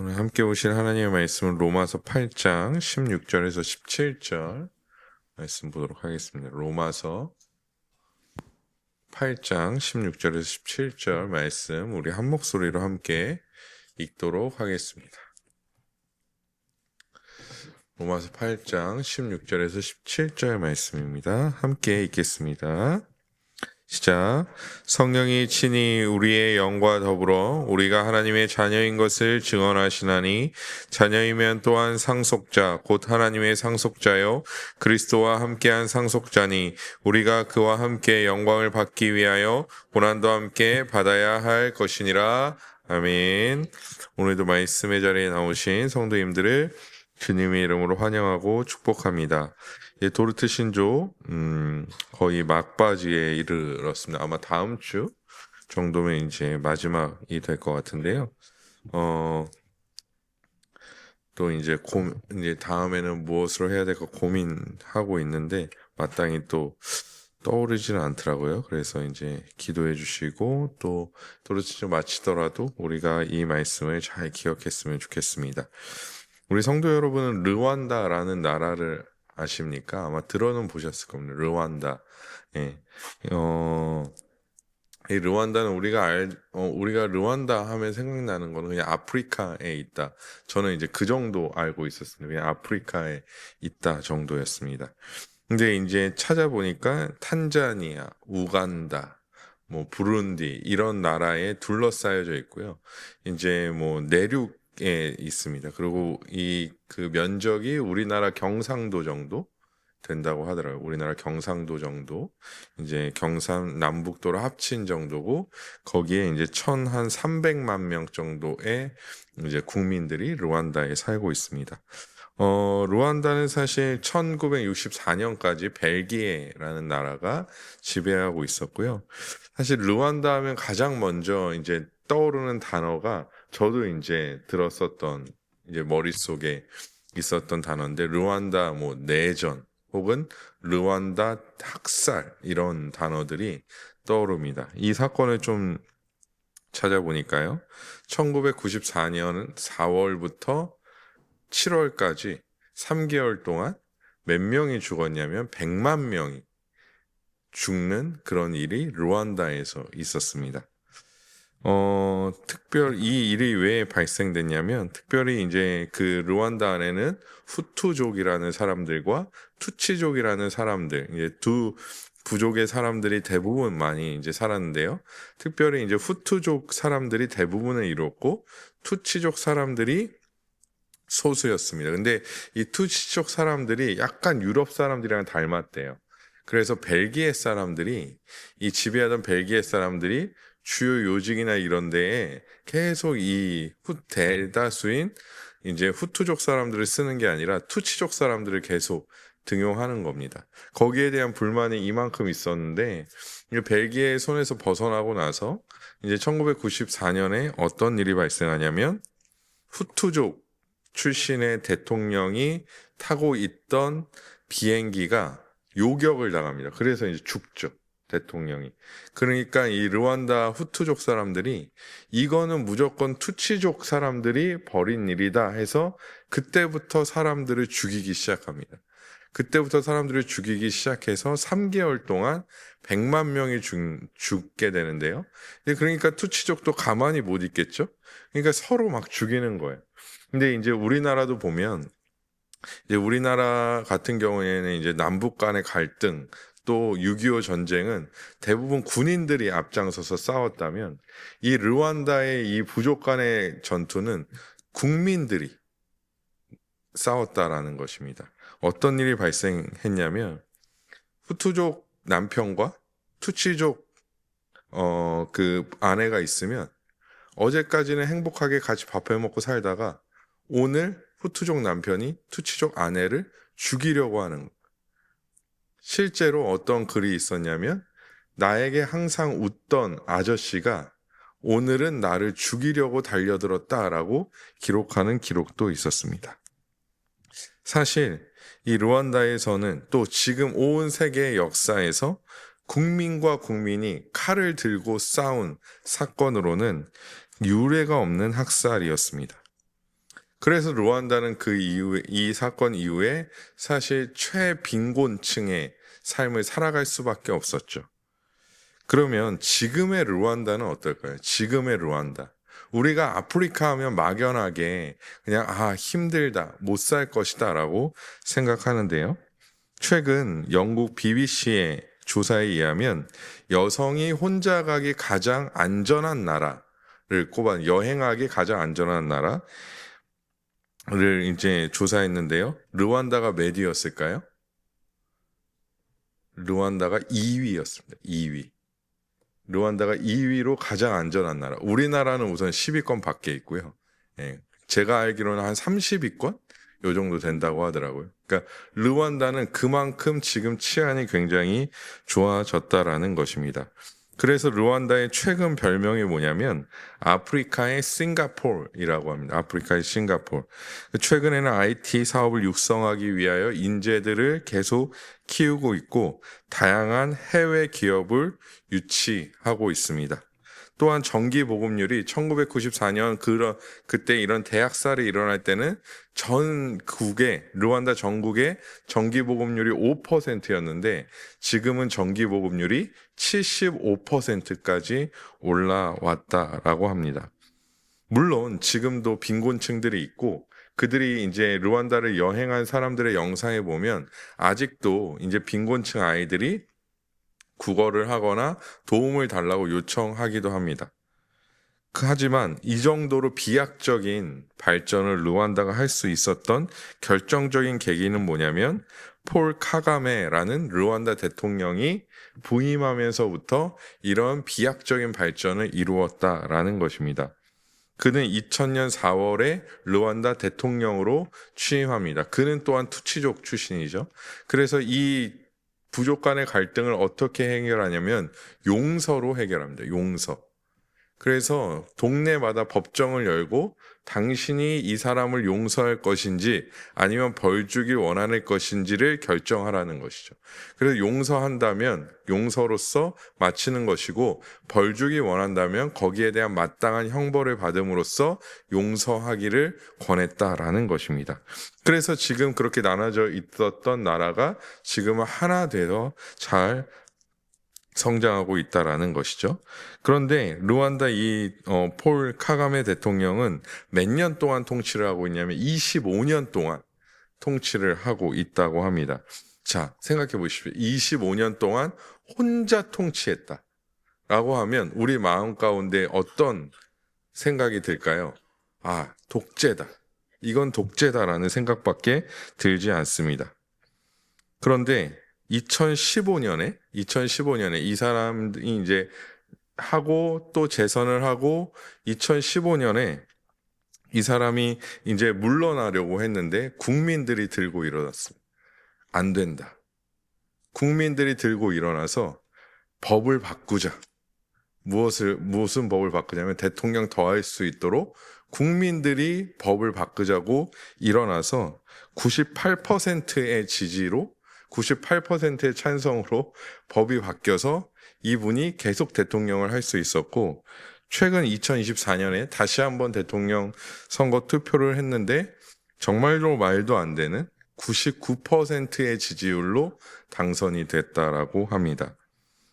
오늘 함께 보실 하나님의 말씀은 로마서 8장 16절에서 17절 말씀 보도록 하겠습니다. 로마서 8장 16절에서 17절 말씀 우리 한 목소리로 함께 읽도록 하겠습니다. 로마서 8장 16절에서 17절 말씀입니다. 함께 읽겠습니다. 시작. 성령이 친히 우리의 영과 더불어 우리가 하나님의 자녀인 것을 증언하시나니 자녀이면 또한 상속자 곧 하나님의 상속자요 그리스도와 함께한 상속자니 우리가 그와 함께 영광을 받기 위하여 고난도 함께 받아야 할 것이니라. 아멘. 오늘도 말씀의 자리에 나오신 성도님들을 주님의 이름으로 환영하고 축복합니다. 도르트 신조 거의 막바지에 이르렀습니다. 아마 다음 주 정도면 이제 마지막이 될 것 같은데요. 또 이제 다음에는 무엇으로 해야 될까 고민하고 있는데 마땅히 또 떠오르지는 않더라고요. 그래서 이제 기도해 주시고 또 도르트 신조 마치더라도 우리가 이 말씀을 잘 기억했으면 좋겠습니다. 우리 성도 여러분은 르완다라는 나라를 아십니까? 아마 들어는 보셨을 겁니다. 르완다. 예. 이 르완다는 우리가 르완다 하면 생각나는 거는 그냥 아프리카에 있다. 저는 이제 그 정도 알고 있었습니다. 그냥 아프리카에 있다 정도였습니다. 근데 이제 찾아보니까 탄자니아, 우간다, 부룬디 이런 나라에 둘러싸여져 있고요. 이제 내륙에 있습니다. 그리고 그 면적이 우리나라 경상도 정도 된다고 하더라고요. 우리나라 경상도 정도, 이제 경상 남북도를 합친 정도고 거기에 이제 1,300만 명 정도의 이제 국민들이 르완다에 살고 있습니다. 르완다는 사실 1964년까지 벨기에라는 나라가 지배하고 있었고요. 사실 르완다 하면 가장 먼저 이제 떠오르는 단어가 저도 이제 들었었던 이제 머릿속에 있었던 단어인데 르완다 내전 혹은 르완다 학살 이런 단어들이 떠오릅니다. 이 사건을 좀 찾아보니까요. 1994년 4월부터 7월까지 3개월 동안 몇 명이 죽었냐면 100만 명이 죽는 그런 일이 르완다에서 있었습니다. 이 일이 왜 발생됐냐면 특별히 이제 그 르완다 안에는 후투족이라는 사람들과 투치족이라는 사람들, 이제 두 부족의 사람들이 대부분 많이 이제 살았는데요. 특별히 이제 후투족 사람들이 대부분을 이뤘고 투치족 사람들이 소수였습니다. 근데 이 투치족 사람들이 약간 유럽 사람들이랑 닮았대요. 그래서 이 지배하던 벨기에 사람들이 주요 요직이나 이런 데에 계속 대다수인 이제 후투족 사람들을 쓰는 게 아니라 투치족 사람들을 계속 등용하는 겁니다. 거기에 대한 불만이 이만큼 있었는데 벨기에의 손에서 벗어나고 나서 이제 1994년에 어떤 일이 발생하냐면 후투족 출신의 대통령이 타고 있던 비행기가 요격을 당합니다. 그래서 이제 죽죠. 대통령이. 그러니까 이 르완다 후투족 사람들이 이거는 무조건 투치족 사람들이 벌인 일이다 해서 그때부터 사람들을 죽이기 시작합니다. 그때부터 사람들을 죽이기 시작해서 3개월 동안 100만 명이 죽게 되는데요. 그러니까 투치족도 가만히 못 있겠죠? 그러니까 서로 막 죽이는 거예요. 근데 이제 우리나라도 보면 이제 우리나라 같은 경우에는 이제 남북 간의 갈등 또 6.25 전쟁은 대부분 군인들이 앞장서서 싸웠다면 이 르완다의 이 부족 간의 전투는 국민들이 싸웠다라는 것입니다. 어떤 일이 발생했냐면 후투족 남편과 투치족 그 아내가 있으면 어제까지는 행복하게 같이 밥 해먹고 살다가 오늘 후투족 남편이 투치족 아내를 죽이려고 하는 것. 실제로 어떤 글이 있었냐면 나에게 항상 웃던 아저씨가 오늘은 나를 죽이려고 달려들었다라고 기록하는 기록도 있었습니다. 사실 이 르완다에서는 또 지금 온 세계의 역사에서 국민과 국민이 칼을 들고 싸운 사건으로는 유례가 없는 학살이었습니다. 그래서 르완다는 그 이후에, 이 사건 이후에 사실 최빈곤층의 삶을 살아갈 수밖에 없었죠. 그러면 지금의 르완다는 어떨까요? 지금의 르완다. 우리가 아프리카 하면 막연하게 그냥 힘들다, 못 살 것이다 라고 생각하는데요. 최근 영국 BBC의 조사에 의하면 여성이 혼자 가기 가장 안전한 나라를 꼽아 여행하기 가장 안전한 나라를 이제 조사했는데요. 르완다가 몇 위였을까요? 르완다가 2위였습니다. 2위. 르완다가 2위로 가장 안전한 나라. 우리나라는 우선 10위권 밖에 있고요. 예, 제가 알기로는 한 30위권? 요 정도 된다고 하더라고요. 그러니까 르완다는 그만큼 지금 치안이 굉장히 좋아졌다라는 것입니다. 그래서 르완다의 최근 별명이 뭐냐면 아프리카의 싱가포르이라고 합니다. 아프리카의 싱가포르. 최근에는 IT 사업을 육성하기 위하여 인재들을 계속 키우고 있고 다양한 해외 기업을 유치하고 있습니다. 또한 정기 보급률이 1994년 그때 이런 대학살이 일어날 때는 르완다 전국의 정기 보급률이 5%였는데 지금은 정기 보급률이 75%까지 올라왔다라고 합니다. 물론 지금도 빈곤층들이 있고 그들이 이제 르완다를 여행한 사람들의 영상에 보면 아직도 이제 빈곤층 아이들이 국어를 하거나 도움을 달라고 요청하기도 합니다. 하지만 이 정도로 비약적인 발전을 르완다가 할 수 있었던 결정적인 계기는 뭐냐면 폴 카가메라는 르완다 대통령이 부임하면서부터 이런 비약적인 발전을 이루었다라는 것입니다. 그는 2000년 4월에 르완다 대통령으로 취임합니다. 그는 또한 투치족 출신이죠. 그래서 이 부족 간의 갈등을 어떻게 해결하냐면 용서로 해결합니다. 용서. 그래서 동네마다 법정을 열고 당신이 이 사람을 용서할 것인지 아니면 벌 주길 원하는 것인지를 결정하라는 것이죠. 그래서 용서한다면 용서로서 마치는 것이고 벌 주기 원한다면 거기에 대한 마땅한 형벌을 받음으로써 용서하기를 권했다라는 것입니다. 그래서 지금 그렇게 나눠져 있었던 나라가 지금은 하나 돼서 잘 성장하고 있다라는 것이죠. 그런데 르완다 폴 카가메 대통령은 몇 년 동안 통치를 하고 있냐면 25년 동안 통치를 하고 있다고 합니다. 자, 생각해 보십시오. 25년 동안 혼자 통치했다. 라고 하면 우리 마음 가운데 어떤 생각이 들까요? 독재다. 이건 독재다라는 생각밖에 들지 않습니다. 그런데 2015년에 이 사람이 이제 하고 또 재선을 하고 2015년에 이 사람이 이제 물러나려고 했는데 국민들이 들고 일어났습니다. 안 된다. 국민들이 들고 일어나서 법을 바꾸자. 무슨 법을 바꾸냐면 대통령 더할 수 있도록 국민들이 법을 바꾸자고 일어나서 98%의 지지로 98%의 찬성으로 법이 바뀌어서 이분이 계속 대통령을 할 수 있었고 최근 2024년에 다시 한번 대통령 선거 투표를 했는데 정말로 말도 안 되는 99%의 지지율로 당선이 됐다라고 합니다.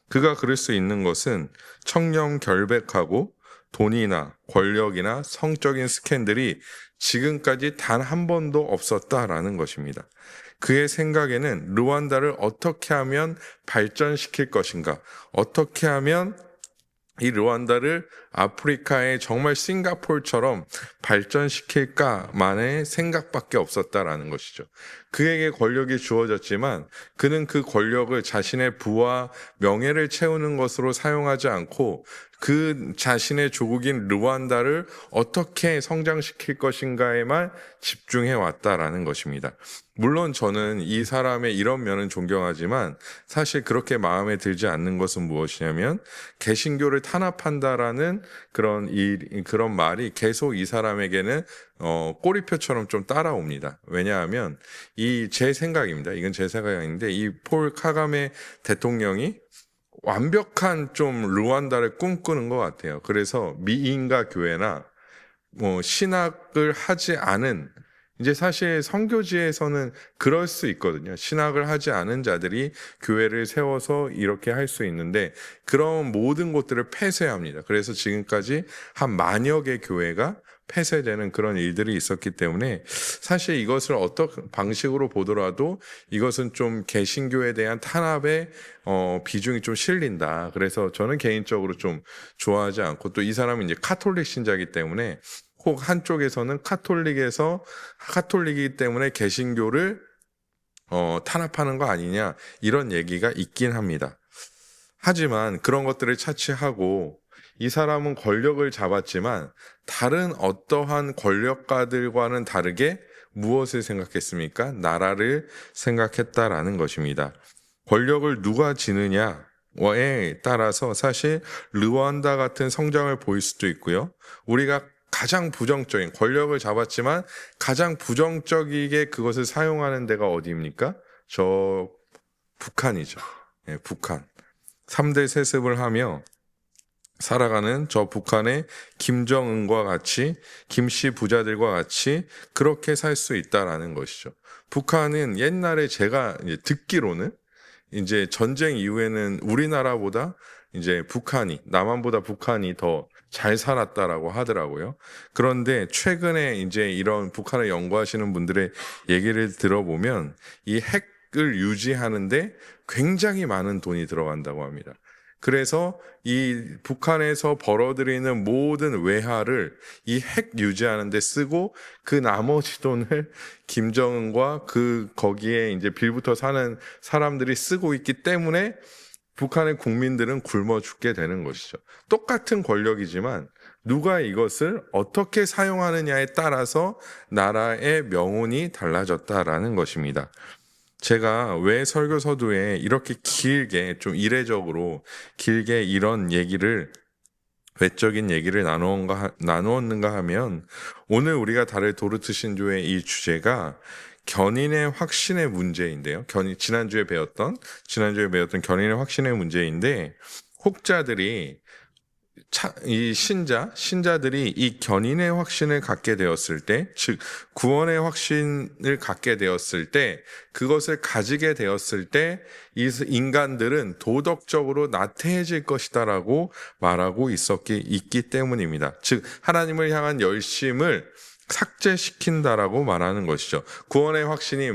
그가 그럴 수 있는 것은 청렴 결백하고 돈이나 권력이나 성적인 스캔들이 지금까지 단 한 번도 없었다라는 것입니다. 그의 생각에는 르완다를 어떻게 하면 발전시킬 것인가, 어떻게 하면 이 르완다를 아프리카의 정말 싱가포르처럼 발전시킬까만의 생각밖에 없었다라는 것이죠. 그에게 권력이 주어졌지만 그는 그 권력을 자신의 부와 명예를 채우는 것으로 사용하지 않고 그 자신의 조국인 르완다를 어떻게 성장시킬 것인가에만 집중해 왔다라는 것입니다. 물론 저는 이 사람의 이런 면은 존경하지만 사실 그렇게 마음에 들지 않는 것은 무엇이냐면 개신교를 탄압한다라는 그런 말이 계속 이 사람에게는 꼬리표처럼 좀 따라옵니다. 왜냐하면 제 생각입니다. 이건 제 생각이 아닌데 이 폴 카가메 대통령이 완벽한 좀 르완다를 꿈꾸는 것 같아요. 그래서 미인가 교회나 신학을 하지 않은, 이제 사실 선교지에서는 그럴 수 있거든요. 신학을 하지 않은 자들이 교회를 세워서 이렇게 할 수 있는데 그런 모든 것들을 폐쇄합니다. 그래서 지금까지 한 만여 개 교회가 폐쇄되는 그런 일들이 있었기 때문에 사실 이것을 어떤 방식으로 보더라도 이것은 좀 개신교에 대한 탄압의 비중이 좀 실린다. 그래서 저는 개인적으로 좀 좋아하지 않고, 또 이 사람은 이제 카톨릭 신자이기 때문에, 혹 한쪽에서는 카톨릭이기 때문에 개신교를 탄압하는 거 아니냐, 이런 얘기가 있긴 합니다. 하지만 그런 것들을 차치하고 이 사람은 권력을 잡았지만 다른 어떠한 권력가들과는 다르게 무엇을 생각했습니까? 나라를 생각했다라는 것입니다. 권력을 누가 지느냐에 따라서 사실 르완다 같은 성장을 보일 수도 있고요. 우리가 가장 부정적인, 권력을 잡았지만 가장 부정적이게 그것을 사용하는 데가 어디입니까? 저 북한이죠. 예, 북한. 3대 세습을 하며 살아가는 저 북한의 김정은과 같이, 김씨 부자들과 같이 그렇게 살 수 있다라는 것이죠. 북한은 옛날에 제가 이제 듣기로는 이제 전쟁 이후에는 우리나라보다 이제 남한보다 북한이 더 잘 살았다라고 하더라고요. 그런데 최근에 이제 이런 북한을 연구하시는 분들의 얘기를 들어보면 이 핵을 유지하는데 굉장히 많은 돈이 들어간다고 합니다. 그래서 이 북한에서 벌어들이는 모든 외화를 이 핵 유지하는 데 쓰고 그 나머지 돈을 김정은과 거기에 이제 빌붙어 사는 사람들이 쓰고 있기 때문에 북한의 국민들은 굶어 죽게 되는 것이죠. 똑같은 권력이지만 누가 이것을 어떻게 사용하느냐에 따라서 나라의 명운이 달라졌다라는 것입니다. 제가 왜 설교 서두에 이렇게 길게, 좀 이례적으로 길게 이런 외적인 얘기를 나누었는가 하면, 오늘 우리가 다룰 도르트 신조의 이 주제가 견인의 확신의 문제인데요. 지난주에 배웠던 견인의 확신의 문제인데, 혹자들이 이 신자들이 이 견인의 확신을 갖게 되었을 때, 즉 구원의 확신을 갖게 되었을 때, 그것을 가지게 되었을 때 이 인간들은 도덕적으로 나태해질 것이다라고 말하고 있기 때문입니다. 즉 하나님을 향한 열심을 삭제시킨다라고 말하는 것이죠. 구원의 확신이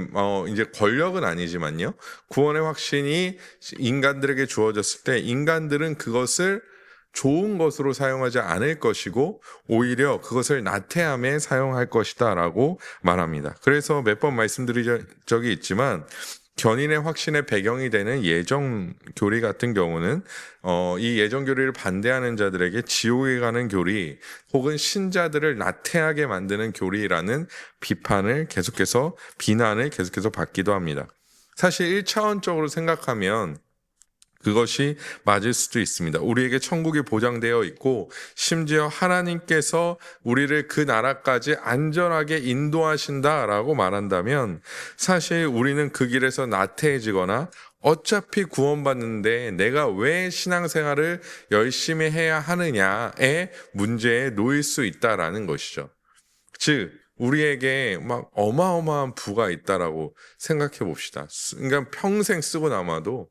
이제 권력은 아니지만요. 구원의 확신이 인간들에게 주어졌을 때 인간들은 그것을 좋은 것으로 사용하지 않을 것이고 오히려 그것을 나태함에 사용할 것이다 라고 말합니다. 그래서 몇 번 말씀드린 적이 있지만 견인의 확신의 배경이 되는 예정교리 같은 경우는 이 예정교리를 반대하는 자들에게 지옥에 가는 교리 혹은 신자들을 나태하게 만드는 교리라는 비난을 계속해서 받기도 합니다. 사실 1차원적으로 생각하면 그것이 맞을 수도 있습니다. 우리에게 천국이 보장되어 있고 심지어 하나님께서 우리를 그 나라까지 안전하게 인도하신다라고 말한다면 사실 우리는 그 길에서 나태해지거나 어차피 구원받는데 내가 왜 신앙생활을 열심히 해야 하느냐의 문제에 놓일 수 있다라는 것이죠. 즉 우리에게 막 어마어마한 부가 있다라고 생각해 봅시다. 그러니까 평생 쓰고 남아도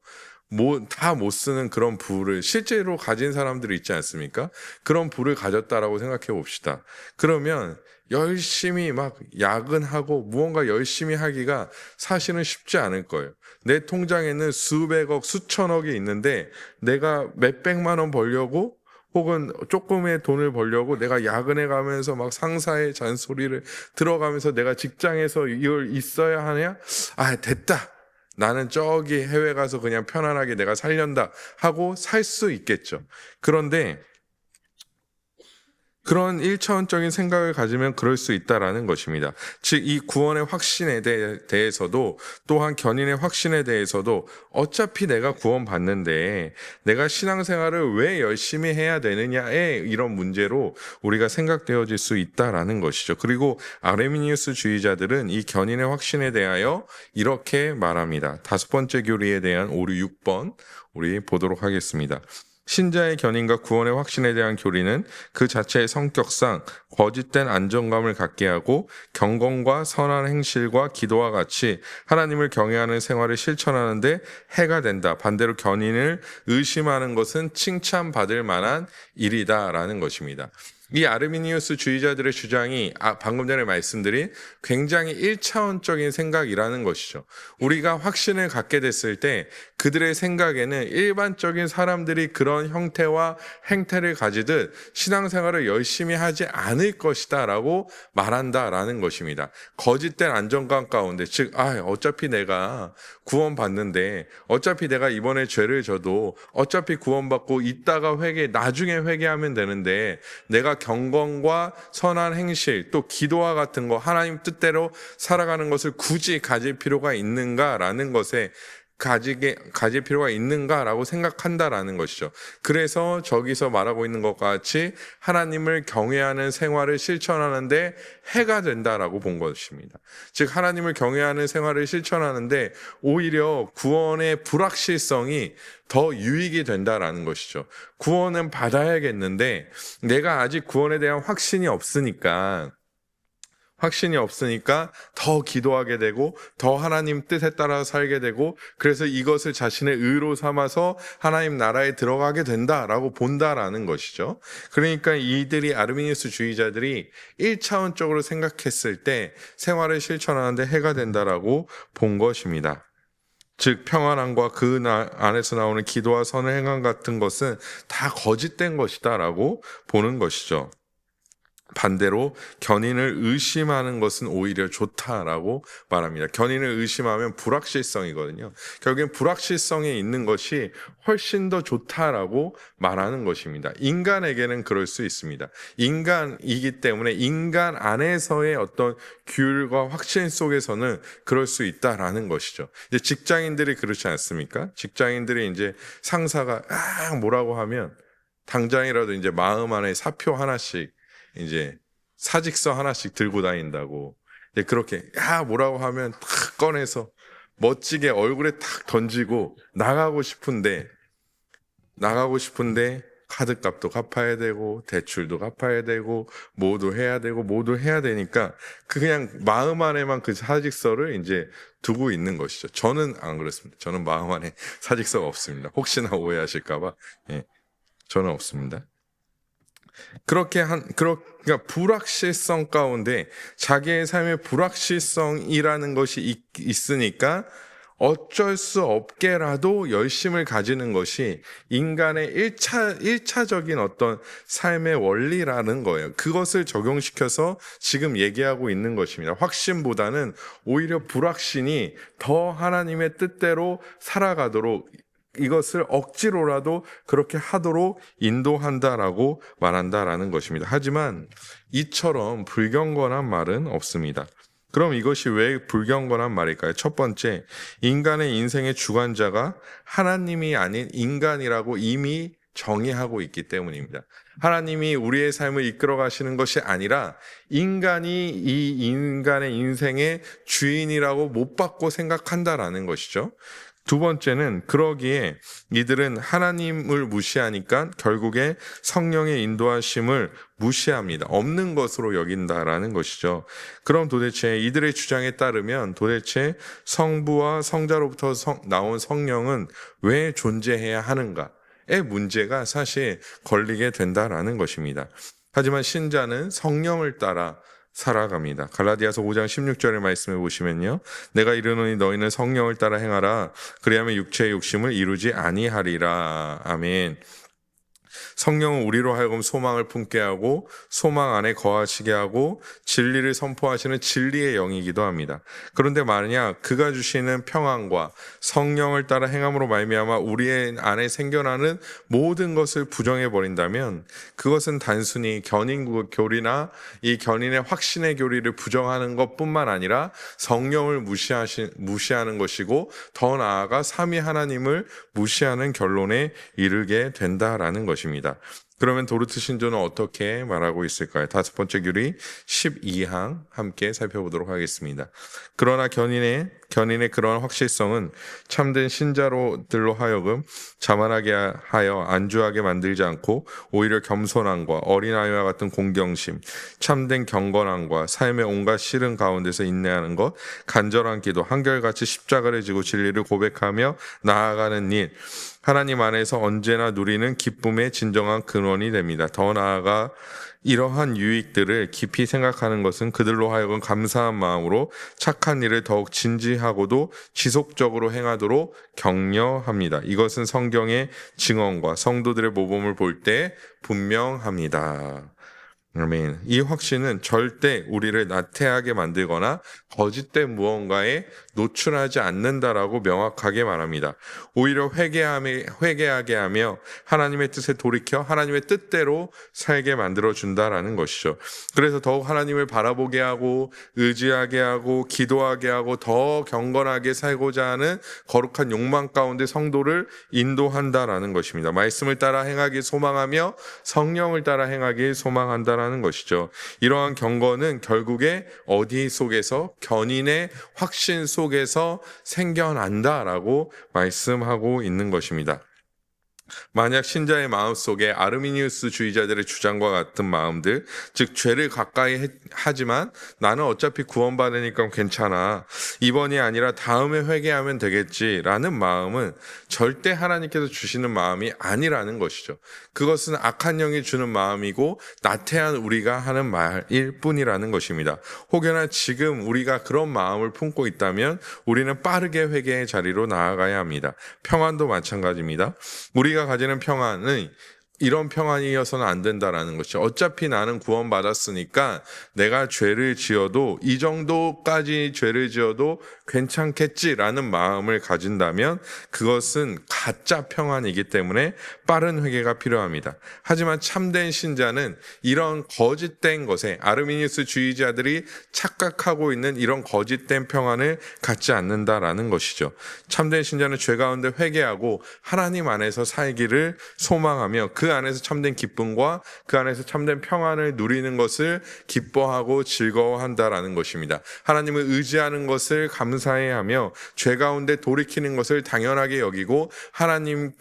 다 못 쓰는 그런 부를 실제로 가진 사람들이 있지 않습니까? 그런 부를 가졌다라고 생각해 봅시다. 그러면 열심히 막 야근하고 무언가 열심히 하기가 사실은 쉽지 않을 거예요. 내 통장에는 수백억, 수천억이 있는데 내가 몇백만 원 벌려고 혹은 조금의 돈을 벌려고 내가 야근해 가면서 막 상사의 잔소리를 들어가면서 내가 직장에서 이걸 있어야 하냐? 아, 됐다. 나는 저기 해외 가서 그냥 편안하게 내가 살련다 하고 살 수 있겠죠. 그런데 그런 1차원적인 생각을 가지면 그럴 수 있다라는 것입니다. 즉 이 구원의 확신에 대해서도 또한 견인의 확신에 대해서도 어차피 내가 구원받는데 내가 신앙생활을 왜 열심히 해야 되느냐의 이런 문제로 우리가 생각되어질 수 있다라는 것이죠. 그리고 아르미니우스 주의자들은 이 견인의 확신에 대하여 이렇게 말합니다. 5번째 교리에 대한 5, 6번 우리 보도록 하겠습니다. 신자의 견인과 구원의 확신에 대한 교리는 그 자체의 성격상 거짓된 안정감을 갖게 하고 경건과 선한 행실과 기도와 같이 하나님을 경외하는 생활을 실천하는 데 해가 된다. 반대로 견인을 의심하는 것은 칭찬받을 만한 일이다라는 것입니다. 이 아르미니우스 주의자들의 주장이 방금 전에 말씀드린 굉장히 1차원적인 생각이라는 것이죠. 우리가 확신을 갖게 됐을 때 그들의 생각에는 일반적인 사람들이 그런 형태와 행태를 가지듯 신앙생활을 열심히 하지 않을 것이다 라고 말한다라는 것입니다. 거짓된 안정감 가운데, 즉 어차피 내가 구원받는데, 어차피 내가 이번에 죄를 져도 어차피 구원받고 이따가 나중에 회개하면 되는데, 내가 경건과 선한 행실, 또 기도와 같은 거, 하나님 뜻대로 살아가는 것을 굳이 가질 필요가 있는가라는 것에 가질 필요가 있는가라고 생각한다라는 것이죠. 그래서 저기서 말하고 있는 것과 같이 하나님을 경외하는 생활을 실천하는데 해가 된다라고 본 것입니다. 즉 하나님을 경외하는 생활을 실천하는데 오히려 구원의 불확실성이 더 유익이 된다라는 것이죠. 구원은 받아야겠는데 내가 아직 구원에 대한 확신이 없으니까 더 기도하게 되고 더 하나님 뜻에 따라 살게 되고 그래서 이것을 자신의 의로 삼아서 하나님 나라에 들어가게 된다라고 본다라는 것이죠. 그러니까 이들이 아르미니우스 주의자들이 1차원적으로 생각했을 때 생활을 실천하는데 해가 된다라고 본 것입니다. 즉 평안함과 그 안에서 나오는 기도와 선을 행함 같은 것은 다 거짓된 것이다라고 보는 것이죠. 반대로 견인을 의심하는 것은 오히려 좋다라고 말합니다. 견인을 의심하면 불확실성이거든요. 결국엔 불확실성에 있는 것이 훨씬 더 좋다라고 말하는 것입니다. 인간에게는 그럴 수 있습니다. 인간이기 때문에 인간 안에서의 어떤 규율과 확신 속에서는 그럴 수 있다라는 것이죠. 이제 직장인들이 그렇지 않습니까? 직장인들이 이제 상사가 뭐라고 하면 당장이라도 이제 마음 안에 사표 하나씩 이제 사직서 하나씩 들고 다닌다고. 그렇게 뭐라고 하면 탁 꺼내서 멋지게 얼굴에 탁 던지고 나가고 싶은데 카드값도 갚아야 되고 대출도 갚아야 되고 모두 해야 되니까 그냥 마음 안에만 그 사직서를 이제 두고 있는 것이죠. 저는 안 그렇습니다. 저는 마음 안에 사직서가 없습니다. 혹시나 오해하실까 봐. 저는 없습니다. 그러니까 불확실성 가운데 자기의 삶의 불확실성이라는 것이 있으니까 어쩔 수 없게라도 열심을 가지는 것이 인간의 1차적인 어떤 삶의 원리라는 거예요. 그것을 적용시켜서 지금 얘기하고 있는 것입니다. 확신보다는 오히려 불확신이 더 하나님의 뜻대로 살아가도록 이것을 억지로라도 그렇게 하도록 인도한다라고 말한다라는 것입니다. 하지만 이처럼 불경건한 말은 없습니다. 그럼 이것이 왜 불경건한 말일까요? 첫 번째, 인간의 인생의 주관자가 하나님이 아닌 인간이라고 이미 정의하고 있기 때문입니다. 하나님이 우리의 삶을 이끌어 가시는 것이 아니라 인간이 이 인간의 인생의 주인이라고 못 받고 생각한다라는 것이죠. 두 번째는 그러기에 이들은 하나님을 무시하니까 결국에 성령의 인도하심을 무시합니다. 없는 것으로 여긴다라는 것이죠. 그럼 도대체 이들의 주장에 따르면 도대체 성부와 성자로부터 나온 성령은 왜 존재해야 하는가의 문제가 사실 걸리게 된다라는 것입니다. 하지만 신자는 성령을 따라 살아갑니다. 갈라디아서 5장 16절의 말씀을 보시면요. 내가 이르노니 너희는 성령을 따라 행하라. 그리하면 육체의 욕심을 이루지 아니하리라. 아멘. 성령은 우리로 하여금 소망을 품게 하고 소망 안에 거하시게 하고 진리를 선포하시는 진리의 영이기도 합니다. 그런데 만약 그가 주시는 평안과 성령을 따라 행함으로 말미암아 우리의 안에 생겨나는 모든 것을 부정해 버린다면 그것은 단순히 견인 교리나 이 견인의 확신의 교리를 부정하는 것뿐만 아니라 성령을 무시하는 것이고 더 나아가 삼위 하나님을 무시하는 결론에 이르게 된다라는 것입니다. 그러면 도르트 신조는 어떻게 말하고 있을까요? 다섯 번째 교리 12항 함께 살펴보도록 하겠습니다. 그러나 견인의 그러한 확실성은 참된 신자로들로 하여금 자만하게 하여 안주하게 만들지 않고 오히려 겸손함과 어린아이와 같은 공경심, 참된 경건함과 삶의 온갖 시름 가운데서 인내하는 것, 간절한 기도, 한결같이 십자가를 지고 진리를 고백하며 나아가는 일, 하나님 안에서 언제나 누리는 기쁨의 진정한 근원이 됩니다. 더 나아가 이러한 유익들을 깊이 생각하는 것은 그들로 하여금 감사한 마음으로 착한 일을 더욱 진지하고도 지속적으로 행하도록 격려합니다. 이것은 성경의 증언과 성도들의 모범을 볼 때 분명합니다. 아멘. 이 확신은 절대 우리를 나태하게 만들거나 거짓된 무언가에 노출하지 않는다라고 명확하게 말합니다. 오히려 회개하게 하며 하나님의 뜻에 돌이켜 하나님의 뜻대로 살게 만들어준다라는 것이죠. 그래서 더욱 하나님을 바라보게 하고 의지하게 하고 기도하게 하고 더 경건하게 살고자 하는 거룩한 욕망 가운데 성도를 인도한다라는 것입니다. 말씀을 따라 행하길 소망하며 성령을 따라 행하길 소망한다라는 것이죠. 이러한 경건은 결국에 어디 속에서 견인의 확신 속에서 생겨난다라고 말씀하고 있는 것입니다. 만약 신자의 마음속에 아르미니우스 주의자들의 주장과 같은 마음들, 즉 죄를 가까이 하지만 나는 어차피 구원받으니까 괜찮아, 이번이 아니라 다음에 회개하면 되겠지라는 마음은 절대 하나님께서 주시는 마음이 아니라는 것이죠. 그것은 악한 영이 주는 마음이고 나태한 우리가 하는 말일 뿐이라는 것입니다. 혹여나 지금 우리가 그런 마음을 품고 있다면 우리는 빠르게 회개의 자리로 나아가야 합니다. 평안도 마찬가지입니다. 우리가 가지는 평안은 이런 평안이어서는 안 된다라는 것이죠. 어차피 나는 구원받았으니까 내가 죄를 지어도 이 정도까지 죄를 지어도 괜찮겠지라는 마음을 가진다면 그것은 가짜 평안이기 때문에 빠른 회개가 필요합니다. 하지만 참된 신자는 이런 거짓된 것에 아르미니우스 주의자들이 착각하고 있는 이런 거짓된 평안을 갖지 않는다라는 것이죠. 참된 신자는 죄 가운데 회개하고 하나님 안에서 살기를 소망하며 그 안에서 참된 기쁨과 그 안에서 참된 평안을 누리는 것을 기뻐하고 즐거워한다라는 것입니다. 하나님을 의지하는 것을 감사해하며 죄 가운데 돌이키는 것을 당연하게 여기고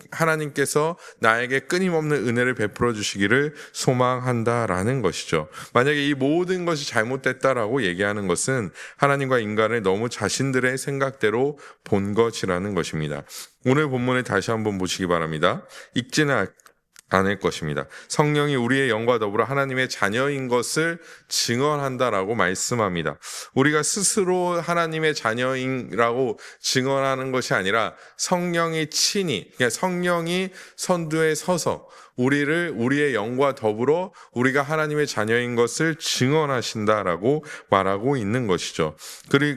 하나님께서 나에게 끊임없는 은혜를 베풀어 주시기를 소망한다라는 것이죠. 만약에 이 모든 것이 잘못됐다라고 얘기하는 것은 하나님과 인간을 너무 자신들의 생각대로 본 것이라는 것입니다. 오늘 본문을 다시 한번 보시기 바랍니다. 읽지는 않을 것입니다. 성령이 우리의 영과 더불어 하나님의 자녀인 것을 증언한다라고 말씀합니다. 우리가 스스로 하나님의 자녀인라고 증언하는 것이 아니라 성령이 친히, 그러니까 성령이 선두에 서서 우리의 영과 더불어 우리가 하나님의 자녀인 것을 증언하신다라고 말하고 있는 것이죠.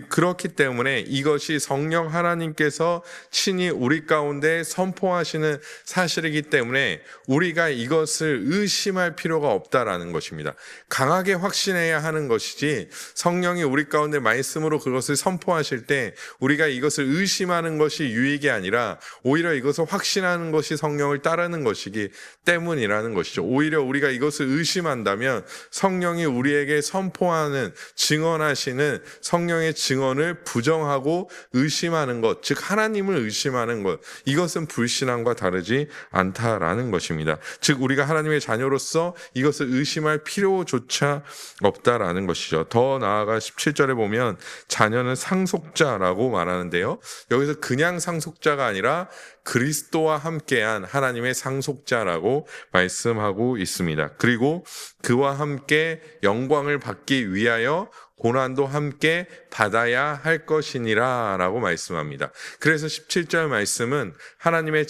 그렇기 때문에 이것이 성령 하나님께서 친히 우리 가운데 선포하시는 사실이기 때문에 우리가 이것을 의심할 필요가 없다라는 것입니다. 강하게 확신해야 하는 것이지 성령이 우리 가운데 말씀으로 그것을 선포하실 때 우리가 이것을 의심하는 것이 유익이 아니라 오히려 이것을 확신하는 것이 성령을 따르는 것이기 때문이라는 것이죠. 오히려 우리가 이것을 의심한다면 성령이 우리에게 선포하는 증언하시는 성령의 증언을 부정하고 의심하는 것, 즉 하나님을 의심하는 것, 이것은 불신앙과 다르지 않다라는 것입니다. 즉 우리가 하나님의 자녀로서 이것을 의심할 필요조차 없다라는 것이죠. 더 나아가 17절에 보면 자녀는 상속자라고 말하는데요. 여기서 그냥 상속자가 아니라 그리스도와 함께한 하나님의 상속자라고 말씀하고 있습니다. 그리고 그와 함께 영광을 받기 위하여 고난도 함께 받아야 할 것이니라 라고 말씀합니다. 그래서 17절 말씀은 하나님의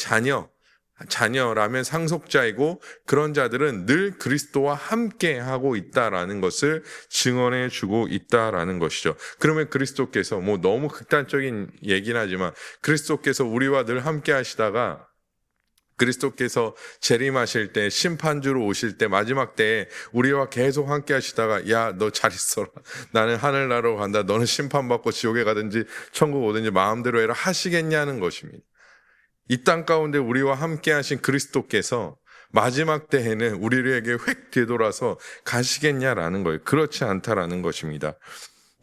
자녀라면 상속자이고 그런 자들은 늘 그리스도와 함께 하고 있다라는 것을 증언해 주고 있다라는 것이죠. 그러면 그리스도께서 너무 극단적인 얘기는 하지만 그리스도께서 우리와 늘 함께 하시다가 그리스도께서 재림하실 때 심판주로 오실 때 마지막 때에 우리와 계속 함께 하시다가 야, 너 잘 있어라. 나는 하늘나라로 간다. 너는 심판받고 지옥에 가든지 천국 오든지 마음대로 해라 하시겠냐는 것입니다. 이 땅 가운데 우리와 함께 하신 그리스도께서 마지막 때에는 우리에게 획 되돌아서 가시겠냐라는 거예요. 그렇지 않다라는 것입니다.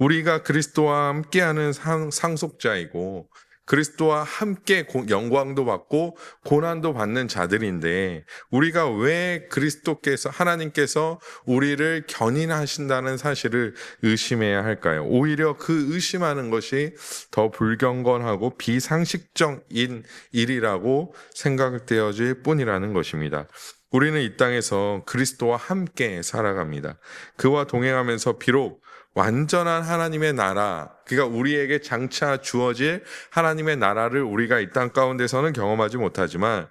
우리가 그리스도와 함께하는 상속자이고 그리스도와 함께 영광도 받고 고난도 받는 자들인데 우리가 왜 하나님께서 우리를 견인하신다는 사실을 의심해야 할까요? 오히려 그 의심하는 것이 더 불경건하고 비상식적인 일이라고 생각되어질 뿐이라는 것입니다. 우리는 이 땅에서 그리스도와 함께 살아갑니다. 그와 동행하면서 비록 완전한 하나님의 나라, 그러니까 우리에게 장차 주어질 하나님의 나라를 우리가 이 땅 가운데서는 경험하지 못하지만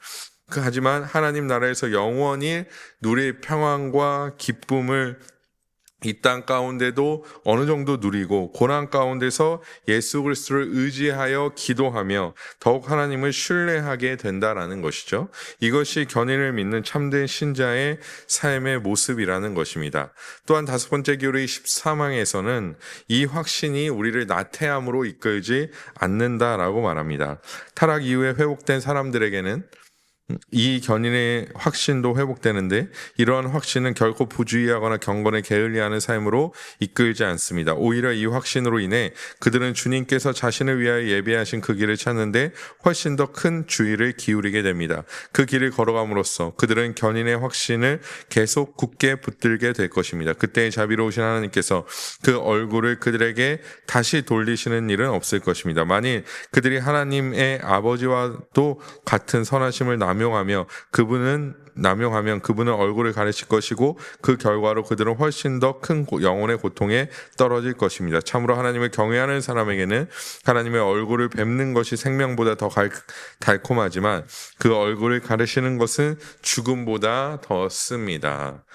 하지만 하나님 나라에서 영원히 누릴 평안과 기쁨을 이 땅 가운데도 어느 정도 누리고 고난 가운데서 예수 그리스도를 의지하여 기도하며 더욱 하나님을 신뢰하게 된다라는 것이죠. 이것이 견인을 믿는 참된 신자의 삶의 모습이라는 것입니다. 또한 5번째 교리 13항에서는 이 확신이 우리를 나태함으로 이끌지 않는다라고 말합니다. 타락 이후에 회복된 사람들에게는 이 견인의 확신도 회복되는데 이러한 확신은 결코 부주의하거나 경건에 게을리하는 삶으로 이끌지 않습니다. 오히려 이 확신으로 인해 그들은 주님께서 자신을 위하여 예비하신 그 길을 찾는데 훨씬 더 큰 주의를 기울이게 됩니다. 그 길을 걸어감으로써 그들은 견인의 확신을 계속 굳게 붙들게 될 것입니다. 그때의 자비로우신 하나님께서 그 얼굴을 그들에게 다시 돌리시는 일은 없을 것입니다. 만일 그들이 하나님의 아버지와도 같은 선하심을 남용하면 그분은 얼굴을 가리실 것이고 그 결과로 그들은 훨씬 더 큰 영혼의 고통에 떨어질 것입니다. 참으로 하나님을 경외하는 사람에게는 하나님의 얼굴을 뵙는 것이 생명보다 더 달콤하지만 그 얼굴을 가리시는 것은 죽음보다 더 씁니다.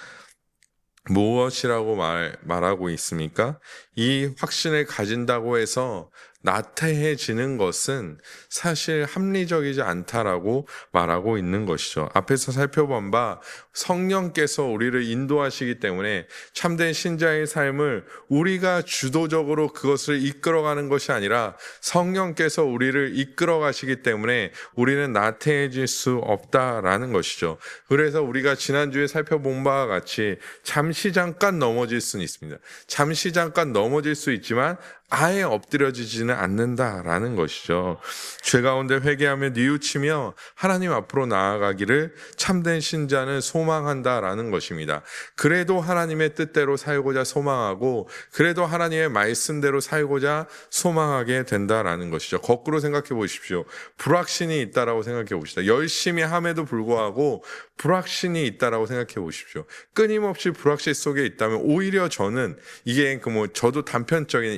무엇이라고 말하고 있습니까? 이 확신을 가진다고 해서 나태해지는 것은 사실 합리적이지 않다라고 말하고 있는 것이죠. 앞에서 살펴본 바 성령께서 우리를 인도하시기 때문에 참된 신자의 삶을 우리가 주도적으로 그것을 이끌어가는 것이 아니라 성령께서 우리를 이끌어 가시기 때문에 우리는 나태해질 수 없다라는 것이죠. 그래서 우리가 지난주에 살펴본 바와 같이 잠시 잠깐 넘어질 수는 있습니다. 잠시 잠깐 넘어질 수 있지만 아예 엎드려지지는 않는다라는 것이죠. 죄 가운데 회개하며 뉘우치며 하나님 앞으로 나아가기를 참된 신자는 소망한다라는 것입니다. 그래도 하나님의 뜻대로 살고자 소망하고 그래도 하나님의 말씀대로 살고자 소망하게 된다라는 것이죠. 거꾸로 생각해 보십시오. 불확신이 있다라고 생각해 봅시다. 열심히 함에도 불구하고 불확신이 있다라고 생각해 보십시오. 끊임없이 불확신 속에 있다면 오히려 저는 이게 저도 단편적인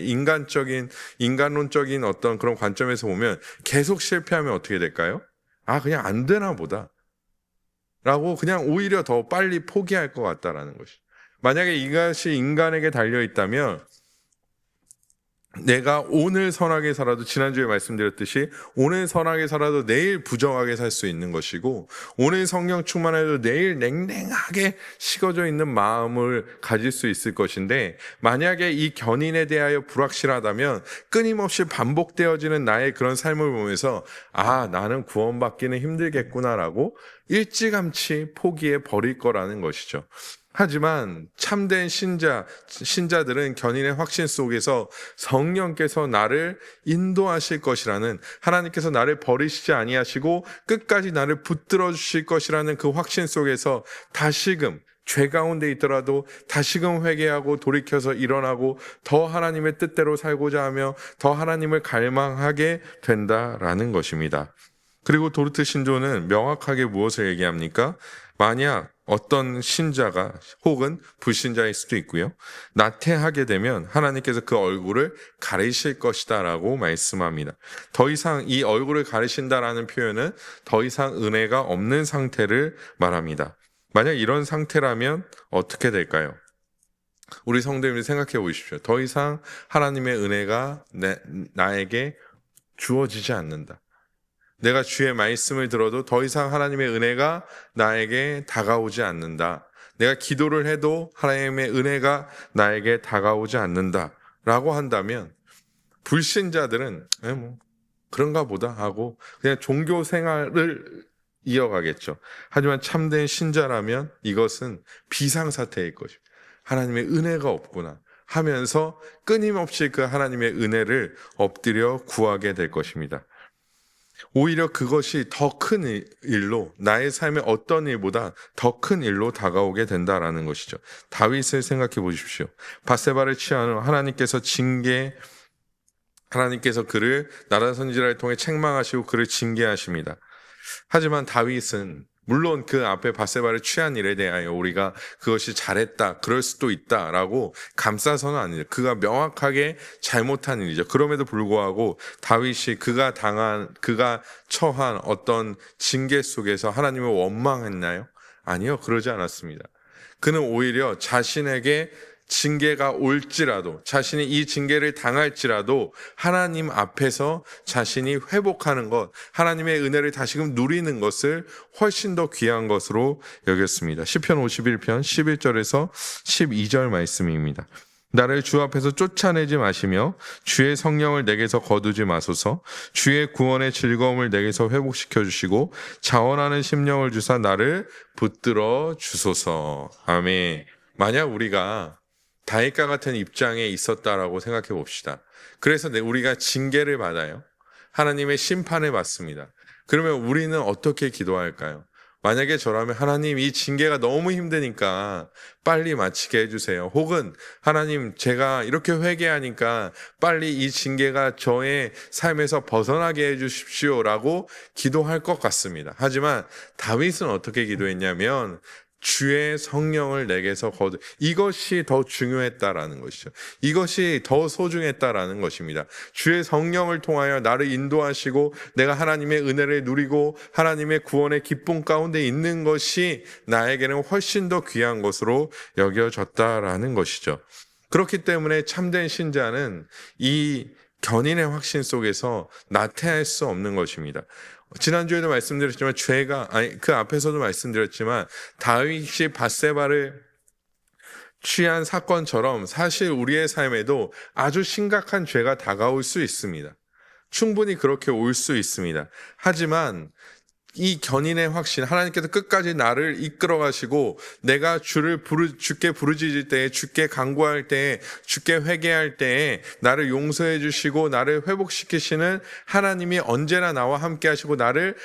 인간론적인 어떤 그런 관점에서 보면 계속 실패하면 어떻게 될까요? 그냥 안 되나 보다. 라고 그냥 오히려 더 빨리 포기할 것 같다라는 것이. 만약에 이것이 인간에게 달려 있다면 내가 오늘 선하게 살아도 지난주에 말씀드렸듯이 오늘 선하게 살아도 내일 부정하게 살 수 있는 것이고 오늘 성령 충만해도 내일 냉랭하게 식어져 있는 마음을 가질 수 있을 것인데 만약에 이 견인에 대하여 불확실하다면 끊임없이 반복되어지는 나의 그런 삶을 보면서 나는 구원받기는 힘들겠구나라고 일찌감치 포기해 버릴 거라는 것이죠. 하지만 참된 신자들은 견인의 확신 속에서 성령께서 나를 인도하실 것이라는 하나님께서 나를 버리시지 아니하시고 끝까지 나를 붙들어 주실 것이라는 그 확신 속에서 다시금 죄 가운데 있더라도 다시금 회개하고 돌이켜서 일어나고 더 하나님의 뜻대로 살고자 하며 더 하나님을 갈망하게 된다라는 것입니다. 그리고 도르트 신조는 명확하게 무엇을 얘기합니까? 만약 어떤 신자가 혹은 불신자일 수도 있고요. 나태하게 되면 하나님께서 그 얼굴을 가리실 것이다 라고 말씀합니다. 더 이상 이 얼굴을 가리신다라는 표현은 더 이상 은혜가 없는 상태를 말합니다. 만약 이런 상태라면 어떻게 될까요? 우리 성도님들 생각해 보십시오. 더 이상 하나님의 은혜가 나에게 주어지지 않는다. 내가 주의 말씀을 들어도 더 이상 하나님의 은혜가 나에게 다가오지 않는다. 내가 기도를 해도 하나님의 은혜가 나에게 다가오지 않는다. 라고 한다면 불신자들은 그런가 보다 하고 그냥 종교 생활을 이어가겠죠. 하지만 참된 신자라면 이것은 비상사태일 것입니다. 하나님의 은혜가 없구나. 하면서 끊임없이 그 하나님의 은혜를 엎드려 구하게 될 것입니다. 오히려 그것이 더 큰 일로, 나의 삶의 어떤 일보다 더 큰 일로 다가오게 된다라는 것이죠. 다윗을 생각해 보십시오. 밧세바를 취한 후 하나님께서 그를 나단 선지자를 통해 책망하시고 그를 징계하십니다. 하지만 다윗은 물론 그 앞에 밧세바를 취한 일에 대하여 우리가 그것이 잘했다, 그럴 수도 있다라고 감싸서는 아니죠. 그가 명확하게 잘못한 일이죠. 그럼에도 불구하고 다윗이 그가 처한 어떤 징계 속에서 하나님을 원망했나요? 아니요, 그러지 않았습니다. 그는 오히려 자신에게 징계가 올지라도, 자신이 이 징계를 당할지라도 하나님 앞에서 자신이 회복하는 것, 하나님의 은혜를 다시금 누리는 것을 훨씬 더 귀한 것으로 여겼습니다. 시편 51편 11절에서 12절 말씀입니다. 나를 주 앞에서 쫓아내지 마시며 주의 성령을 내게서 거두지 마소서. 주의 구원의 즐거움을 내게서 회복시켜 주시고 자원하는 심령을 주사 나를 붙들어 주소서. 아멘. 만약 우리가 다윗과 같은 입장에 있었다라고 생각해 봅시다. 그래서 우리가 징계를 받아요. 하나님의 심판을 받습니다. 그러면 우리는 어떻게 기도할까요? 만약에 저라면 하나님 이 징계가 너무 힘드니까 빨리 마치게 해주세요. 혹은 하나님 제가 이렇게 회개하니까 빨리 이 징계가 저의 삶에서 벗어나게 해주십시오라고 기도할 것 같습니다. 하지만 다윗은 어떻게 기도했냐면 주의 성령을 내게서 이것이 더 중요했다라는 것이죠. 이것이 더 소중했다라는 것입니다. 주의 성령을 통하여 나를 인도하시고 내가 하나님의 은혜를 누리고 하나님의 구원의 기쁨 가운데 있는 것이 나에게는 훨씬 더 귀한 것으로 여겨졌다라는 것이죠. 그렇기 때문에 참된 신자는 이 견인의 확신 속에서 나태할 수 없는 것입니다. 지난주에도 말씀드렸지만 그 앞에서도 말씀드렸지만 다윗이 밧세바를 취한 사건처럼 사실 우리의 삶에도 아주 심각한 죄가 다가올 수 있습니다. 충분히 그렇게 올 수 있습니다. 하지만 이 견인의 확신, 하나님께서 끝까지 나를 이끌어 가시고 내가 주께 부르짖을 때에, 주께 간구할 때에, 주께 회개할 때에 나를 용서해 주시고 나를 회복시키시는 하나님이 언제나 나와 함께 하시고 나를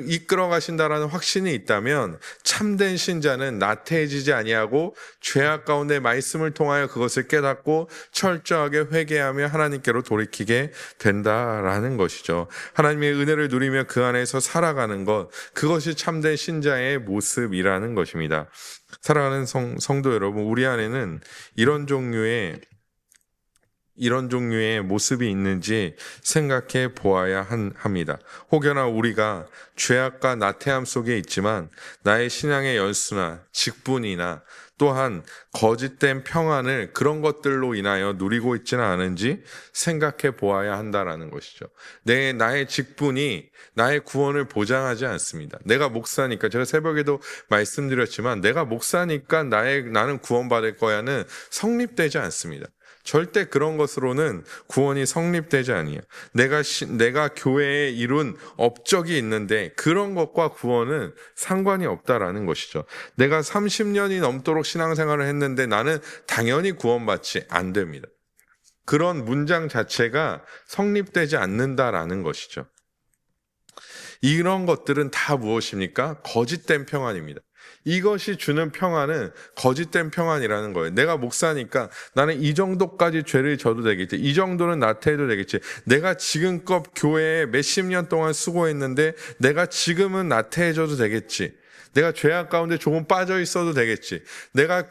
이끌어 가신다라는 확신이 있다면 참된 신자는 나태해지지 아니하고 죄악 가운데 말씀을 통하여 그것을 깨닫고 철저하게 회개하며 하나님께로 돌이키게 된다라는 것이죠. 하나님의 은혜를 누리며 그 안에서 살아가는 것, 그것이 참된 신자의 모습이라는 것입니다. 사랑하는 성도 여러분, 우리 안에는 이런 종류의 모습이 있는지 생각해 보아야 합니다. 혹여나 우리가 죄악과 나태함 속에 있지만 나의 신앙의 연수나 직분이나 또한 거짓된 평안을 그런 것들로 인하여 누리고 있지는 않은지 생각해 보아야 한다라는 것이죠. 나의 직분이 나의 구원을 보장하지 않습니다. 내가 목사니까, 제가 새벽에도 말씀드렸지만 내가 목사니까 나는 구원받을 거야는 성립되지 않습니다. 절대 그런 것으로는 구원이 성립되지 아니에요. 내가 교회에 이룬 업적이 있는데 그런 것과 구원은 상관이 없다라는 것이죠. 내가 30년이 넘도록 신앙생활을 했는데 나는 당연히 구원받지 안 됩니다. 그런 문장 자체가 성립되지 않는다라는 것이죠. 이런 것들은 다 무엇입니까? 거짓된 평안입니다. 이것이 주는 평안은 거짓된 평안이라는 거예요. 내가 목사니까 나는 이 정도까지 죄를 져도 되겠지. 이 정도는 나태해도 되겠지. 내가 지금껏 교회에 몇십 년 동안 수고했는데 내가 지금은 나태해져도 되겠지. 내가 죄악 가운데 조금 빠져 있어도 되겠지. 내가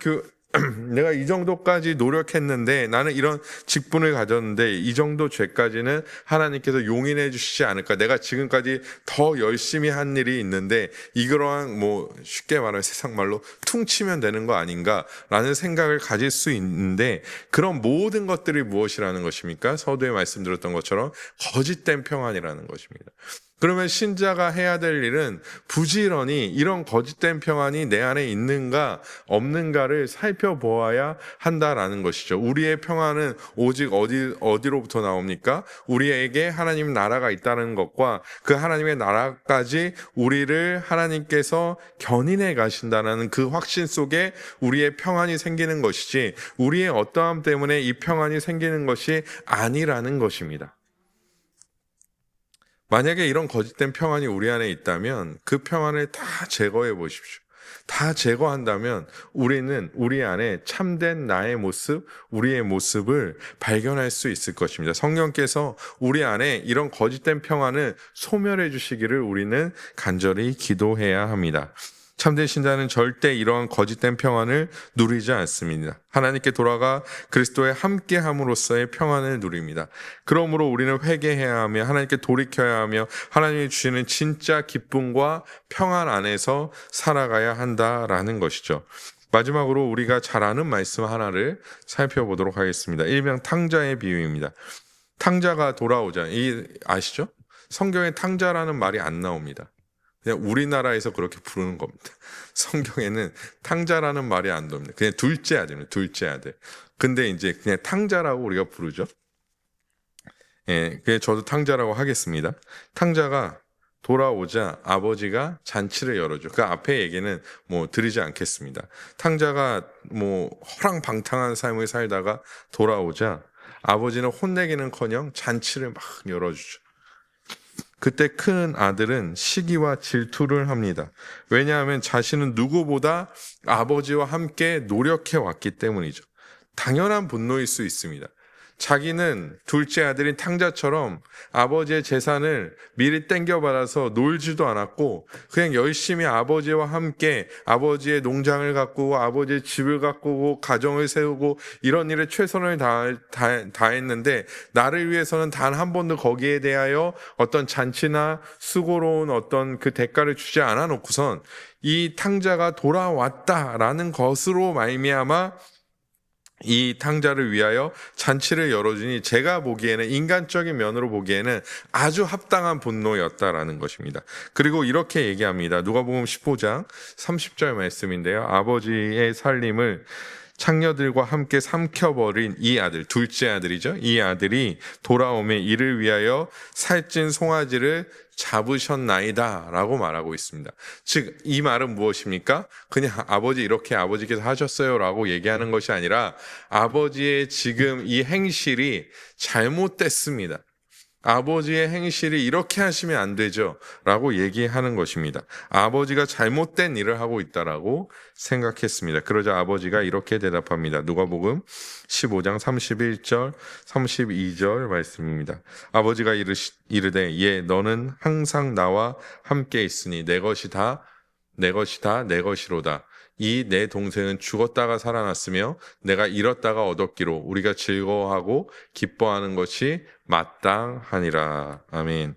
이 정도까지 노력했는데 나는 이런 직분을 가졌는데 이 정도 죄까지는 하나님께서 용인해 주시지 않을까. 내가 지금까지 더 열심히 한 일이 있는데 이거랑 쉽게 말하면 세상 말로 퉁치면 되는 거 아닌가라는 생각을 가질 수 있는데 그런 모든 것들이 무엇이라는 것입니까? 서두에 말씀드렸던 것처럼 거짓된 평안이라는 것입니다. 그러면 신자가 해야 될 일은 부지런히 이런 거짓된 평안이 내 안에 있는가 없는가를 살펴보아야 한다라는 것이죠. 우리의 평안은 오직 어디로부터 나옵니까? 우리에게 하나님 나라가 있다는 것과 그 하나님의 나라까지 우리를 하나님께서 견인해 가신다는 그 확신 속에 우리의 평안이 생기는 것이지, 우리의 어떠함 때문에 이 평안이 생기는 것이 아니라는 것입니다. 만약에 이런 거짓된 평안이 우리 안에 있다면 그 평안을 다 제거해 보십시오. 다 제거한다면 우리는 우리 안에 참된 나의 모습, 우리의 모습을 발견할 수 있을 것입니다. 성령께서 우리 안에 이런 거짓된 평안을 소멸해 주시기를 우리는 간절히 기도해야 합니다. 참된 신자는 절대 이러한 거짓된 평안을 누리지 않습니다. 하나님께 돌아가 그리스도의 함께함으로써의 평안을 누립니다. 그러므로 우리는 회개해야 하며 하나님께 돌이켜야 하며 하나님이 주시는 진짜 기쁨과 평안 안에서 살아가야 한다라는 것이죠. 마지막으로 우리가 잘 아는 말씀 하나를 살펴보도록 하겠습니다. 일명 탕자의 비유입니다. 탕자가 돌아오자, 아시죠? 성경에 탕자라는 말이 안 나옵니다. 그냥 우리나라에서 그렇게 부르는 겁니다. 성경에는 탕자라는 말이 안 나옵니다. 그냥 둘째 아들입니다. 둘째 아들. 근데 이제 그냥 탕자라고 우리가 부르죠. 예, 그냥 저도 탕자라고 하겠습니다. 탕자가 돌아오자 아버지가 잔치를 열어줘. 그 앞에 얘기는 뭐 드리지 않겠습니다. 탕자가 뭐 허랑방탕한 삶을 살다가 돌아오자 아버지는 혼내기는커녕 잔치를 막 열어주죠. 그때 큰 아들은 시기와 질투를 합니다. 왜냐하면 자신은 누구보다 아버지와 함께 노력해 왔기 때문이죠. 당연한 분노일 수 있습니다. 자기는 둘째 아들인 탕자처럼 아버지의 재산을 미리 땡겨받아서 놀지도 않았고 그냥 열심히 아버지와 함께 아버지의 농장을 가꾸고 아버지의 집을 가꾸고 가정을 세우고 이런 일에 최선을 다했는데 나를 위해서는 단 한 번도 거기에 대하여 어떤 잔치나 수고로운 어떤 그 대가를 주지 않아 놓고선 이 탕자가 돌아왔다라는 것으로 말미암아 이 탕자를 위하여 잔치를 열어주니 제가 보기에는 인간적인 면으로 보기에는 아주 합당한 분노였다라는 것입니다. 그리고 이렇게 얘기합니다. 누가복음 15장 30절 말씀인데요. 아버지의 살림을 창녀들과 함께 삼켜버린 이 아들, 둘째 아들이죠. 이 아들이 돌아오매 이를 위하여 살찐 송아지를 잡으셨나이다 라고 말하고 있습니다. 즉 이 말은 무엇입니까? 그냥 아버지 이렇게 아버지께서 하셨어요 라고 얘기하는 것이 아니라 아버지의 지금 이 행실이 잘못됐습니다. 아버지의 행실이 이렇게 하시면 안 되죠 라고 얘기하는 것입니다. 아버지가 잘못된 일을 하고 있다라고 생각했습니다. 그러자 아버지가 이렇게 대답합니다. 누가복음 15장 31절 32절 말씀입니다. 아버지가 이르되 예 너는 항상 나와 함께 있으니 내 것이 다 내 것이로다. 이 내 동생은 죽었다가 살아났으며 내가 잃었다가 얻었기로 우리가 즐거워하고 기뻐하는 것이 마땅하니라. 아멘.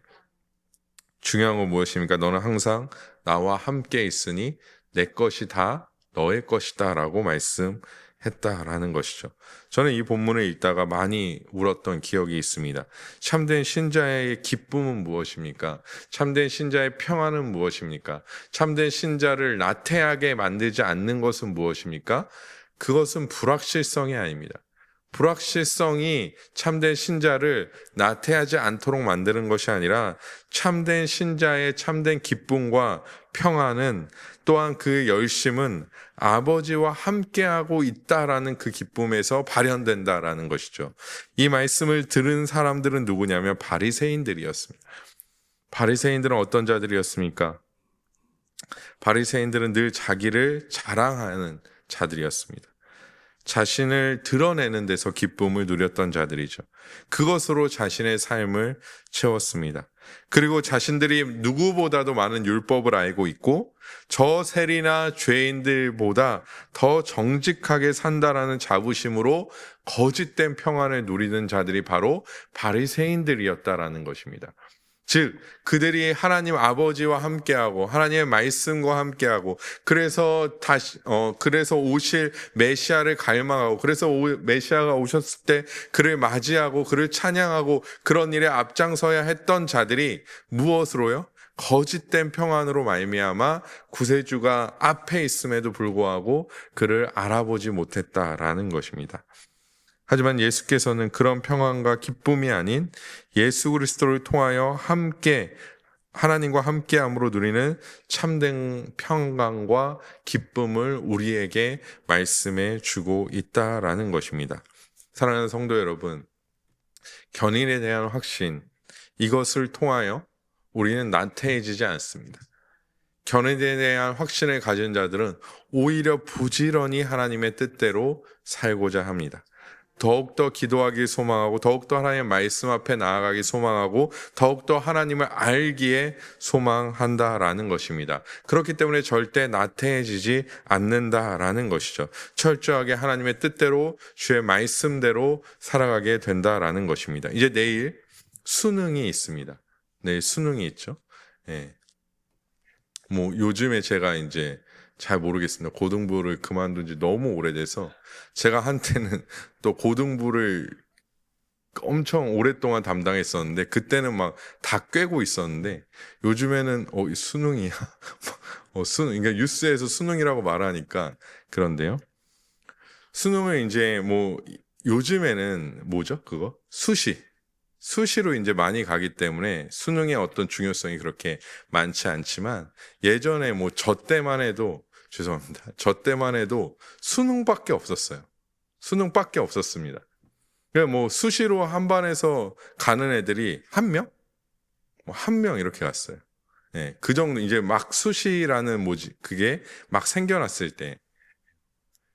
중요한 건 무엇입니까? 너는 항상 나와 함께 있으니 내 것이 다 너의 것이다 라고 말씀했다라는 것이죠. 저는 이 본문을 읽다가 많이 울었던 기억이 있습니다. 참된 신자의 기쁨은 무엇입니까? 참된 신자의 평안은 무엇입니까? 참된 신자를 나태하게 만들지 않는 것은 무엇입니까? 그것은 불확실성이 아닙니다. 불확실성이 참된 신자를 나태하지 않도록 만드는 것이 아니라 참된 신자의 참된 기쁨과 평안은 또한 그 열심은 아버지와 함께하고 있다라는 그 기쁨에서 발현된다라는 것이죠. 이 말씀을 들은 사람들은 누구냐면 바리새인들이었습니다. 바리새인들은 어떤 자들이었습니까? 바리새인들은 늘 자기를 자랑하는 자들이었습니다. 자신을 드러내는 데서 기쁨을 누렸던 자들이죠. 그것으로 자신의 삶을 채웠습니다. 그리고 자신들이 누구보다도 많은 율법을 알고 있고 저 세리나 죄인들보다 더 정직하게 산다라는 자부심으로 거짓된 평안을 누리는 자들이 바로 바리새인들이었다라는 것입니다. 즉 그들이 하나님 아버지와 함께하고 하나님의 말씀과 함께하고 그래서 오실 메시아를 갈망하고 그래서 메시아가 오셨을 때 그를 맞이하고 그를 찬양하고 그런 일에 앞장서야 했던 자들이 무엇으로요? 거짓된 평안으로 말미암아 구세주가 앞에 있음에도 불구하고 그를 알아보지 못했다라는 것입니다. 하지만 예수께서는 그런 평안과 기쁨이 아닌 예수 그리스도를 통하여 하나님과 함께함으로 누리는 참된 평강과 기쁨을 우리에게 말씀해 주고 있다라는 것입니다. 사랑하는 성도 여러분, 견인에 대한 확신, 이것을 통하여 우리는 나태해지지 않습니다. 견인에 대한 확신을 가진 자들은 오히려 부지런히 하나님의 뜻대로 살고자 합니다. 더욱더 기도하기 소망하고 더욱더 하나님의 말씀 앞에 나아가기 소망하고 더욱더 하나님을 알기에 소망한다라는 것입니다. 그렇기 때문에 절대 나태해지지 않는다라는 것이죠. 철저하게 하나님의 뜻대로 주의 말씀대로 살아가게 된다라는 것입니다. 이제 내일 수능이 있습니다. 내일 수능이 있죠. 예. 요즘에 제가 이제 잘 모르겠습니다. 고등부를 그만둔 지 너무 오래돼서 제가 한때는 또 고등부를 엄청 오랫동안 담당했었는데 그때는 막 다 꿰고 있었는데 요즘에는 수능이야. 수능, 그러니까 뉴스에서 수능이라고 말하니까 그런데요. 수능을 이제 요즘에는 뭐죠? 그거? 수시로 이제 많이 가기 때문에 수능의 어떤 중요성이 그렇게 많지 않지만 예전에 저 때만 해도 죄송합니다. 저 때만 해도 수능밖에 없었어요. 수능밖에 없었습니다. 그냥 수시로 한 반에서 가는 애들이 한 명? 한 명 이렇게 갔어요. 예, 그 정도 이제 막 수시라는 그게 막 생겨났을 때.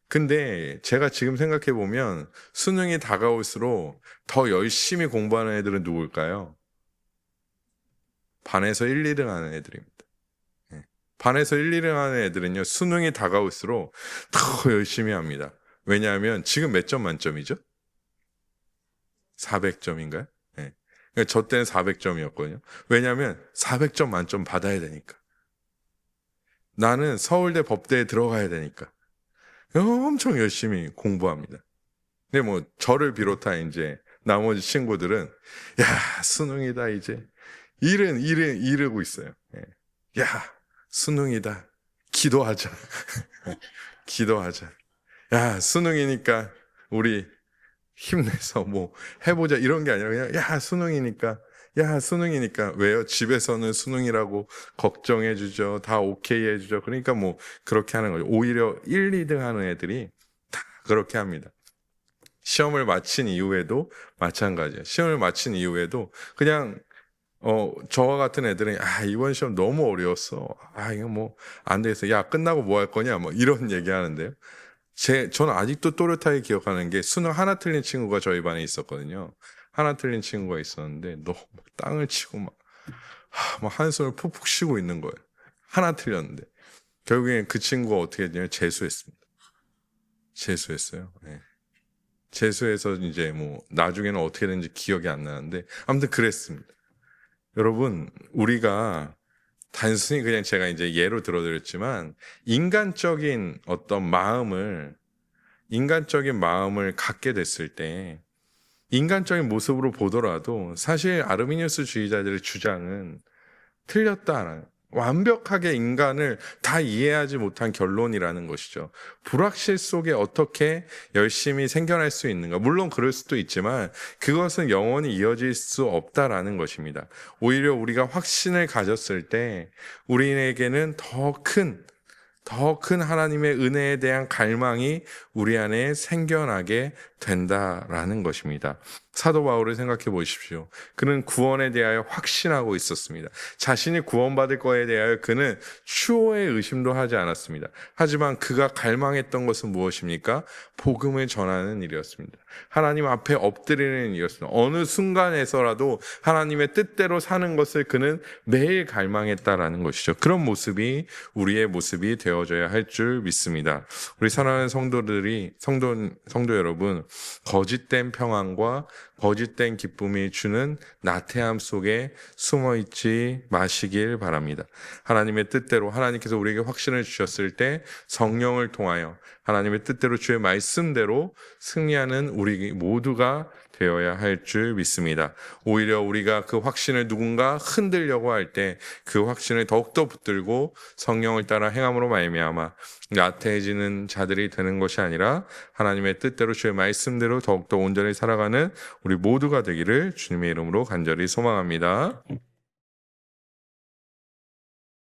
근데 제가 지금 생각해 보면 수능이 다가올수록 더 열심히 공부하는 애들은 누굴까요? 반에서 1, 2등 하는 애들입니다. 예. 반에서 1, 2등 하는 애들은요, 수능이 다가올수록 더 열심히 합니다. 왜냐하면 지금 몇 점 만점이죠? 400점인가요? 예. 그러니까 저 때는 400점이었거든요. 왜냐하면 400점 만점 받아야 되니까. 나는 서울대 법대에 들어가야 되니까. 엄청 열심히 공부합니다. 근데 저를 비롯한 이제 나머지 친구들은 수능이다 이제 이르고 있어요. 야 수능이다 기도하자. 기도하자. 야 수능이니까 우리 힘내서 해보자 이런 게 아니라 그냥 수능이니까 왜요? 집에서는 수능이라고 걱정해주죠. 다 오케이 해주죠. 그러니까 그렇게 하는 거죠. 오히려 1, 2등 하는 애들이 다 그렇게 합니다. 시험을 마친 이후에도 마찬가지예요. 시험을 마친 이후에도 그냥 저와 같은 애들은 이번 시험 너무 어려웠어. 이거 안 되겠어. 야 끝나고 뭐 할 거냐? 이런 얘기 하는데요. 저는 아직도 또렷하게 기억하는 게 수능 하나 틀린 친구가 저희 반에 있었거든요. 하나 틀린 친구가 있었는데 너무 땅을 치고 막 한숨을 푹푹 쉬고 있는 거예요. 하나 틀렸는데 결국엔 그 친구가 어떻게 했냐면 재수했습니다. 재수했어요. 네. 재수해서 이제 나중에는 어떻게 됐는지 기억이 안 나는데 아무튼 그랬습니다. 여러분 우리가 단순히 그냥 제가 이제 예로 들어드렸지만 인간적인 마음을 갖게 됐을 때 인간적인 모습으로 보더라도 사실 아르미니우스 주의자들의 주장은 틀렸다. 완벽하게 인간을 다 이해하지 못한 결론이라는 것이죠. 불확실 속에 어떻게 열심히 생겨날 수 있는가? 물론 그럴 수도 있지만 그것은 영원히 이어질 수 없다라는 것입니다. 오히려 우리가 확신을 가졌을 때 우리에게는 더 큰 하나님의 은혜에 대한 갈망이 우리 안에 생겨나게 된다라는 것입니다. 사도 바울을 생각해 보십시오. 그는 구원에 대하여 확신하고 있었습니다. 자신이 구원받을 거에 대하여 그는 추호의 의심도 하지 않았습니다. 하지만 그가 갈망했던 것은 무엇입니까? 복음을 전하는 일이었습니다. 하나님 앞에 엎드리는 일이었습니다. 어느 순간에서라도 하나님의 뜻대로 사는 것을 그는 매일 갈망했다라는 것이죠. 그런 모습이 우리의 모습이 되어져야 할 줄 믿습니다. 우리 사랑하는 성도 여러분, 거짓된 평안과 거짓된 기쁨이 주는 나태함 속에 숨어 있지 마시길 바랍니다. 하나님의 뜻대로 하나님께서 우리에게 확신을 주셨을 때 성령을 통하여 하나님의 뜻대로 주의 말씀대로 승리하는 우리 모두가 되어야 할 줄 믿습니다. 오히려 우리가 그 확신을 누군가 흔들려고 할 때 그 확신을 더욱더 붙들고 성령을 따라 행함으로 말미암아 나태해지는 자들이 되는 것이 아니라 하나님의 뜻대로 주의 말씀대로 더욱더 온전히 살아가는 우리 모두가 되기를 주님의 이름으로 간절히 소망합니다.